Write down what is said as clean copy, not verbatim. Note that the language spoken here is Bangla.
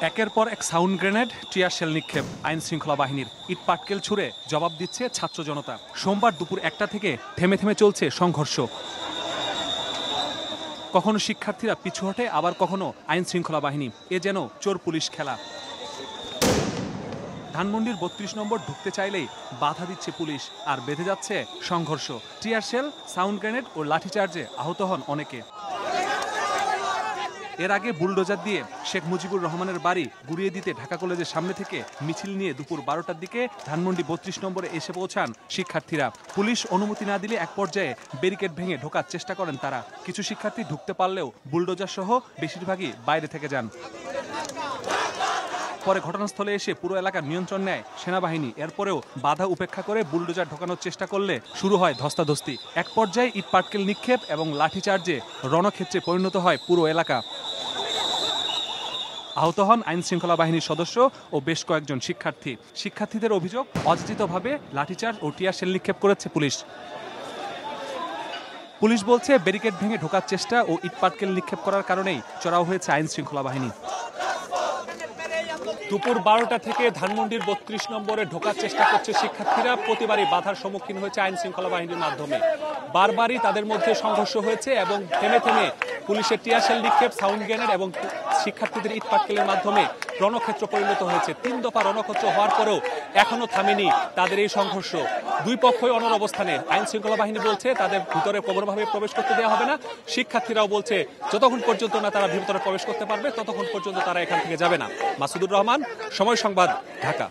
একের পর এক সাউন্ড গ্রেনেড, টিয়ার শেল নিক্ষেপ, আইন শৃঙ্খলা বাহিনীর ইট পাটকেল ছুড়ে জবাব দিচ্ছে ছাত্র জনতা। সোমবার দুপুর 1টা থেকে থেমে থেমে চলছে সংঘর্ষ। কখনো শিক্ষার্থীরা পিছু হটে, আবার কখনো আইন শৃঙ্খলা বাহিনী। এ যেন চোর পুলিশ খেলা। ধানমন্ডির 32 নম্বর ঢুকতে চাইলেই বাধা দিচ্ছে পুলিশ, আর বেঁধে যাচ্ছে সংঘর্ষ। টিয়ার শেল, সাউন্ড গ্রেনেড ও লাঠিচার্জে আহত হন অনেকে। এর আগে বুলডোজার দিয়ে শেখ মুজিবুর রহমানের বাড়ি গুড়িয়ে দিতে ঢাকা কলেজের সামনে থেকে মিছিল নিয়ে দুপুর 12টার দিকে ধানমন্ডি 32 নম্বরে এসে পৌঁছান শিক্ষার্থীরা। পুলিশ অনুমতি না দিলে এক পর্যায়ে ব্যারিকেড ভেঙে ঢোকার চেষ্টা করেন তারা। কিছু শিক্ষার্থী ঢুকতে পারলেও বুলডোজার সহ বেশিরভাগই বাইরে থেকে যান। পরে ঘটনাস্থলে এসে পুরো এলাকার নিয়ন্ত্রণ নেয় সেনাবাহিনী। এরপরেও বাধা উপেক্ষা করে বুলডোজার ঢোকানোর চেষ্টা করলে শুরু হয় ধস্তাধস্তি। এক পর্যায়ে ইট পাটকেল নিক্ষেপ এবং লাঠিচার্জে রণক্ষেত্রে পরিণত হয় পুরো এলাকা। আহত হন আইন শৃঙ্খলা বাহিনীর সদস্য ও বেশ কয়েকজন শিক্ষার্থী। শিক্ষার্থীদের অভিযোগ, অযাচিতভাবে লাঠিচার্জ ও টিয়ার শেল নিক্ষেপ করেছে পুলিশ। পুলিশ বলছে ব্যারিকেড ভেঙে ঢোকার চেষ্টা ও ইট পাটকেল নিক্ষেপ করার কারণেই চড়াও হয়েছে আইন শৃঙ্খলা বাহিনী। দুপুর 12টা থেকে ধানমন্ডির 32 নম্বরে ঢোকার চেষ্টা করছে শিক্ষার্থীরা। প্রতিবারই বাধার সম্মুখীন হয়েছে আইন শৃঙ্খলা বাহিনীর মাধ্যমে। বারবারই তাদের মধ্যে সংঘর্ষ হয়েছে এবং থেমে থেমে পুলিশের টিয়ার শেল নিক্ষেপ, সাউন্ড গ্রেনেড এবং শিক্ষার্থীদের ইট পাটকেলের মাধ্যমে রণক্ষেত্র পরিণত হয়েছে। 3 দফা রণক্ষেত্র হওয়ার পরেও এখনো থামেনি তাদের এই সংঘর্ষ। দুই পক্ষই অনড় অবস্থানে। আইন শৃঙ্খলা বাহিনী বলছে তাদের ভিতরে কোনোভাবে প্রবেশ করতে দেওয়া হবে না। শিক্ষার্থীরাও বলছে যতক্ষণ পর্যন্ত না তারা ভিতরে প্রবেশ করতে পারবে ততক্ষণ পর্যন্ত তারা এখান থেকে যাবে না। মাসুদুর রহমান, সময় সংবাদ, ঢাকা।